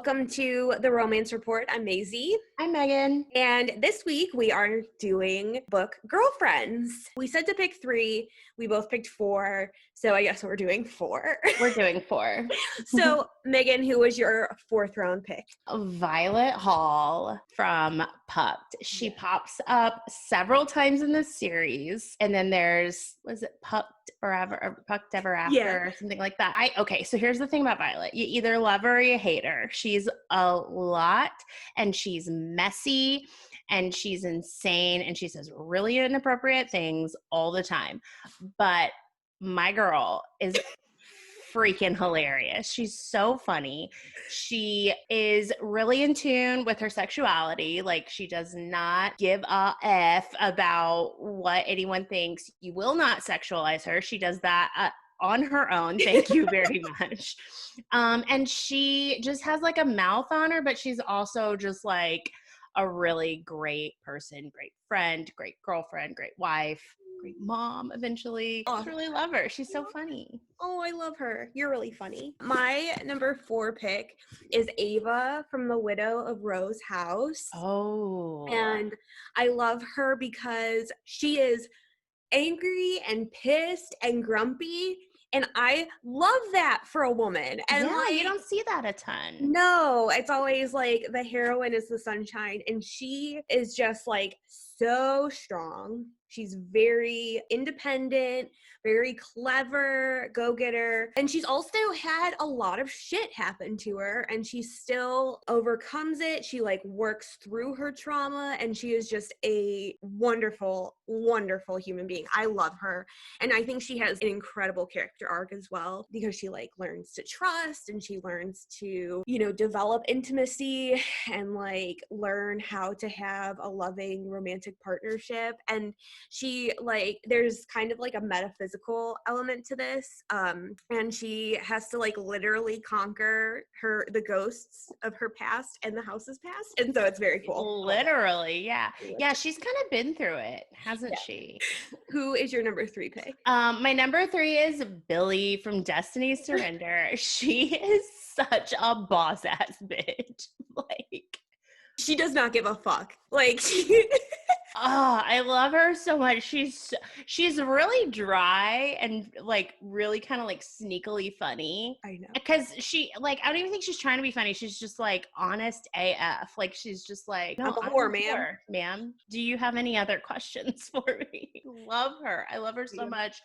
Welcome to the Romance Report. I'm Maisie. I'm Megan. And this week we are doing book Girlfriends. We said to pick 3. We both picked 4. So I guess we're doing 4. We're doing 4. So Megan, who was your 4th round pick? Violet Hall from Pucked. She pops up several times in this series. And then there's, was it Pucked Forever or Pucked Ever After or something like that? Okay, so here's the thing about Violet. You either love her or you hate her. She's a lot and she's messy and she's insane and she says really inappropriate things all the time. But my girl is freaking hilarious. She's so funny. She is really in tune with her sexuality. Like, she does not give a F about what anyone thinks. You will not sexualize her. She does that on her own. Thank you very much. And she just has like a mouth on her, but she's also just like a really great person, great friend, great girlfriend, great wife, great mom eventually. I really love her. She's so funny. Oh, I love her. You're really funny. My number 4 pick is Ava from The Widow of Rose House. Oh. And I love her because she is angry and pissed and grumpy. And I love that for a woman. And yeah, you don't see that a ton. No, it's always like the heroine is the sunshine. And she is just like so strong. She's very independent, very clever, go-getter. And she's also had a lot of shit happen to her and she still overcomes it. She like works through her trauma and she is just a wonderful, wonderful human being. I love her. And I think she has an incredible character arc as well because she like learns to trust and she learns to, you know, develop intimacy and like learn how to have a loving romantic partnership. And she like there's kind of like a metaphysical element to this and she has to like literally conquer the ghosts of her past and the house's past, and so it's very cool. Literally, yeah. She's kind of been through it, hasn't she? Who is your number 3 pick? My number 3 is Billy from Destiny's Surrender. She is such a boss ass bitch. Like, she does not give a fuck. Like, oh, I love her so much. She's really dry and like really kind of like sneakily funny. I know. Because she like, I don't even think she's trying to be funny. She's just like honest AF. Like, she's just like, no, I'm a whore, ma'am. Do you have any other questions for me? Love her. I love her so much.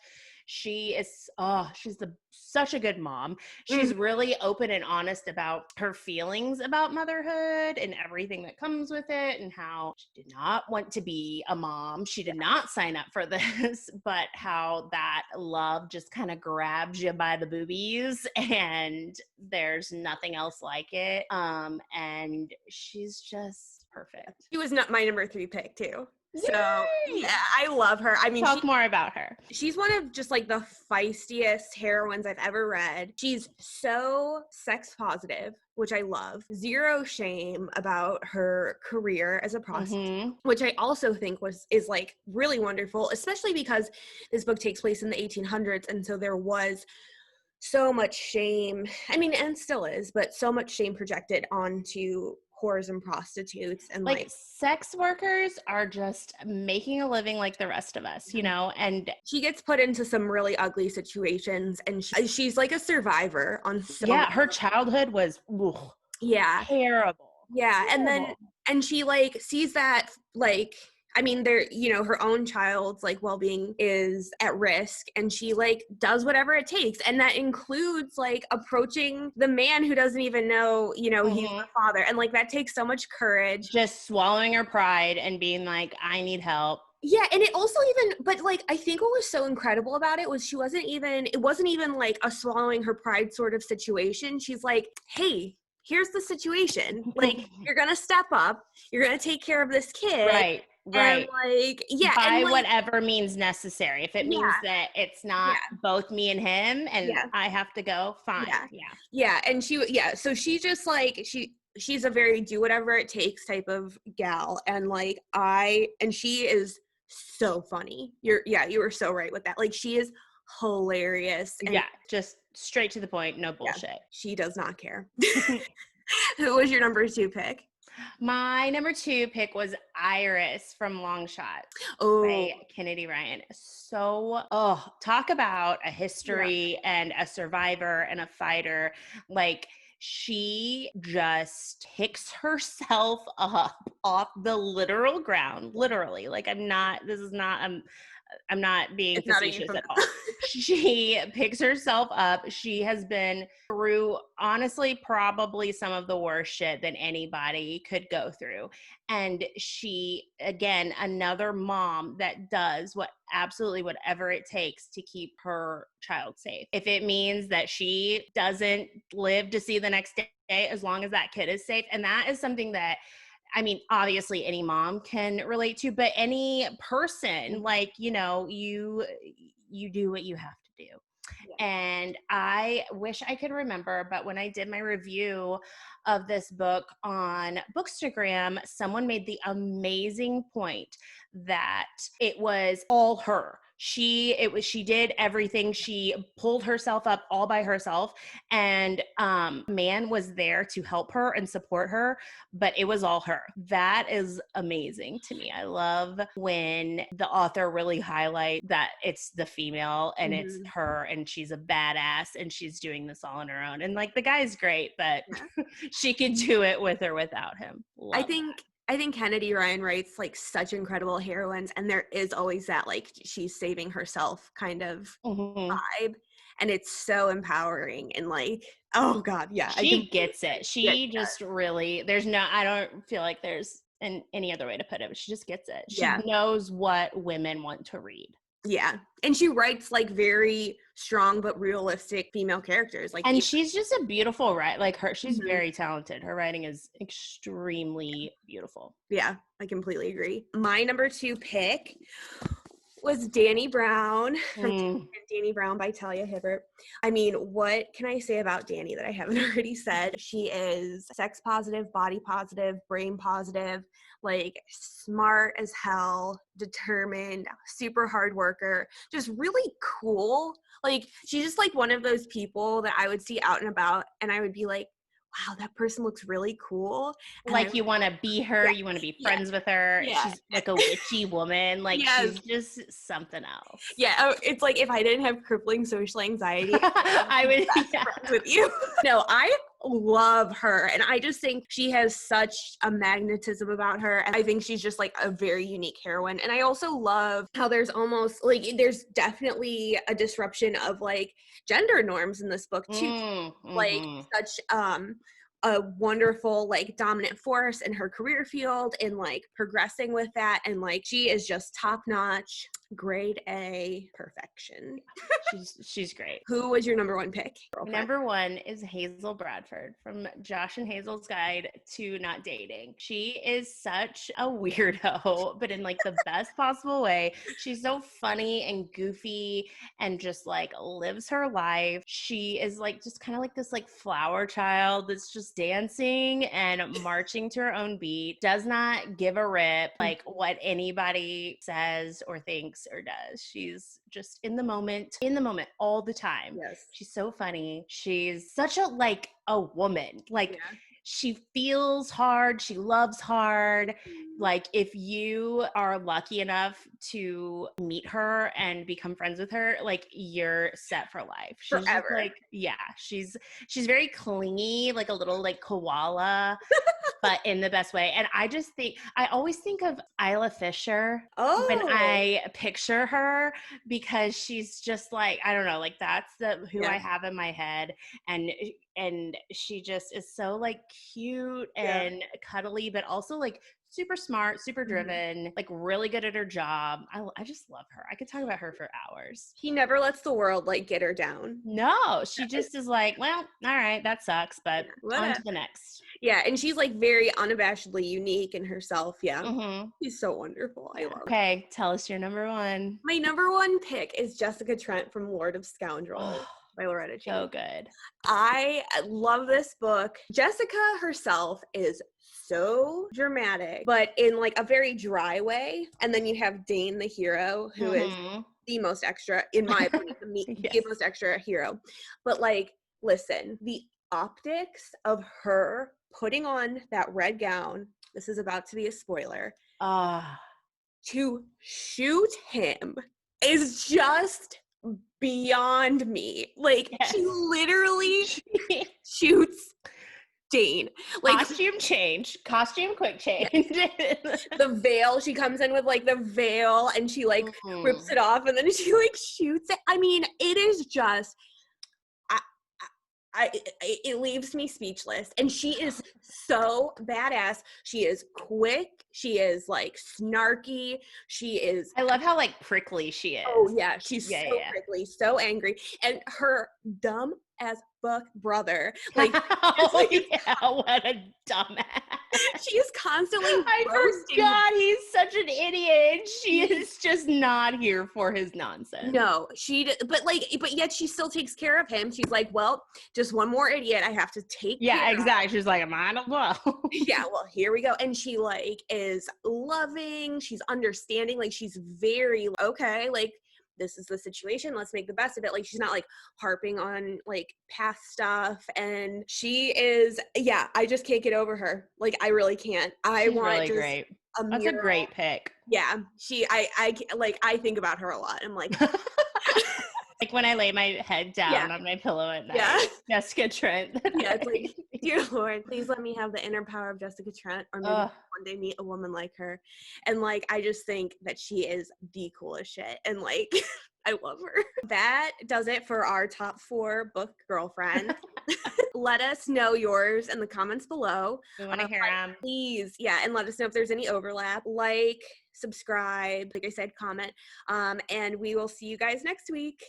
She is, she's such a good mom. She's really open and honest about her feelings about motherhood and everything that comes with it and how she did not want to be a mom. She did not sign up for this, but how that love just kind of grabs you by the boobies and there's nothing else like it. And she's just perfect. She was not my number 3 pick too. So yeah, I love her. I mean, talk more about her. She's one of just like the feistiest heroines I've ever read. She's so sex positive, which I love. Zero shame about her career as a prostitute, which I also think is like really wonderful, especially because this book takes place in the 1800s, and so there was so much shame. I mean, and still is, but so much shame projected onto whores and prostitutes, and like sex workers are just making a living like the rest of us, you know. And she gets put into some really ugly situations, and she's like a survivor on her childhood was terrible. And she like sees that like, I mean, her own child's like well-being is at risk, and she like does whatever it takes. And that includes like approaching the man who doesn't even know, he's the father. And like, that takes so much courage. Just swallowing her pride and being like, I need help. Yeah. And it also but like, I think what was so incredible about it was it wasn't even like a swallowing her pride sort of situation. She's like, hey, here's the situation. Like, you're going to step up. You're going to take care of this kid. Right. And like, by whatever means necessary. If it means that it's not both me and him and I have to go, fine. Yeah. And so she just like, she's a very do whatever it takes type of gal. And like, and she is so funny. You were so right with that. Like, she is hilarious. And just straight to the point, no bullshit. She does not care. Who was your number 2 pick? My number 2 pick was Iris from Long Shot Oh, by Kennedy Ryan. So, talk about a history and a survivor and a fighter. Like, she just picks herself up off the literal ground, literally. Like, I'm not being it's not a facetious euphemism. at all. She picks herself up. She has been through, honestly, probably some of the worst shit that anybody could go through. And she, again, another mom that does absolutely whatever it takes to keep her child safe. If it means that she doesn't live to see the next day, as long as that kid is safe. And that is something that, I mean, obviously any mom can relate to, but any person, like, you do what you have to do. Yeah. And I wish I could remember, but when I did my review of this book on Bookstagram, someone made the amazing point that it was all her. She did everything. She pulled herself up all by herself, and man was there to help her and support her, but it was all her. That is amazing to me. I love when the author really highlight that it's the female and it's her, and she's a badass and she's doing this all on her own. And like, the guy's great, but she could do it with or without him. I think Kennedy Ryan writes like such incredible heroines, and there is always that like she's saving herself kind of vibe, and it's so empowering and like, oh God, yeah. She gets it. She just really, I don't feel like there's any other way to put it, but she just gets it. She knows what women want to read. Yeah. And she writes like very strong but realistic female characters. Like, and she's just a beautiful writer. Like she's very talented. Her writing is extremely beautiful. Yeah, I completely agree. My number 2 pick was Dani Brown from Dani Brown by Talia Hibbert. I mean, what can I say about Dani that I haven't already said? She is sex positive, body positive, brain positive, like smart as hell, determined, super hard worker, just really cool. Like, she's just like one of those people that I would see out and about and I would be like, wow, that person looks really cool. And like, you want to be her, you want to be friends with her. Yeah. She's like a witchy woman. Like, she's just something else. Yeah, it's like if I didn't have crippling social anxiety, I would be friends with you. No, I love her, and I just think she has such a magnetism about her, and I think she's just like a very unique heroine. And I also love how there's almost like there's definitely a disruption of like gender norms in this book too. Like such a wonderful like dominant force in her career field and like progressing with that, and like she is just top notch, grade A perfection. She's great. Who was your number 1 pick? Number 1 is Hazel Bradford from Josh and Hazel's Guide to Not Dating. She is such a weirdo, but in like the best possible way. She's so funny and goofy and just like lives her life. She is like just kind of like this like flower child that's just dancing and marching to her own beat, does not give a rip like what anybody says or thinks or does. She's just in the moment all the time. Yes. She's so funny. She's such a woman. Like, she feels hard. She loves hard. Like, if you are lucky enough to meet her and become friends with her, like, you're set for life. She's forever. Like, she's very clingy, like a little like koala, but in the best way. And I always think of Isla Fisher when I picture her, because she's just like, I don't know, like that's who I have in my head. And she just is so like cute and cuddly, but also like super smart, super driven, like really good at her job. I just love her. I could talk about her for hours. He never lets the world like get her down. No, she just is like, well, all right, that sucks, but on to the next. Yeah, and she's like very unabashedly unique in herself. Yeah, she's so wonderful. I love her. Okay, tell us your number 1. My number 1 pick is Jessica Trent from Lord of Scoundrels. By Loretta Cheney. So good. I love this book. Jessica herself is so dramatic, but in like a very dry way. And then you have Dane the hero, who is the most extra, in my opinion, the most extra hero. But like, listen, the optics of her putting on that red gown, this is about to be a spoiler, to shoot him is just beyond me. Like, yes. she literally shoots Dane. Like, costume quick change. the veil, she comes in with like the veil and she like rips it off and then she like shoots it. I mean, it is just, it leaves me speechless. And she is so badass. She is quick. She is like snarky. She is. I love how like prickly she is. Oh yeah, she's prickly, so angry, and her dumb as fuck brother. Like, oh yeah, what a dumbass. She is constantly I forgot he's such an idiot. She is just not here for his nonsense. No, but yet she still takes care of him. She's like, well, just one more idiot I have to take care of. Exactly. She's like, might as well. Yeah, well, here we go. And she like is loving, she's understanding, like she's very okay, like this is the situation, let's make the best of it. Like, she's not like harping on like past stuff, and she is, yeah, I just can't get over her. Like, I really can't. She's really great. That's a great pick. Yeah, I think about her a lot. I'm like like when I lay my head down on my pillow at night, Jessica Trent. Yeah, it's like, dear Lord, please let me have the inner power of Jessica Trent, or maybe one day meet a woman like her. And like, I just think that she is the coolest shit, and like I love her. That does it for our top 4 book girlfriends. Let us know yours in the comments below. We want to hear them. Please, and let us know if there's any overlap. Like, subscribe, like I said, comment, and we will see you guys next week.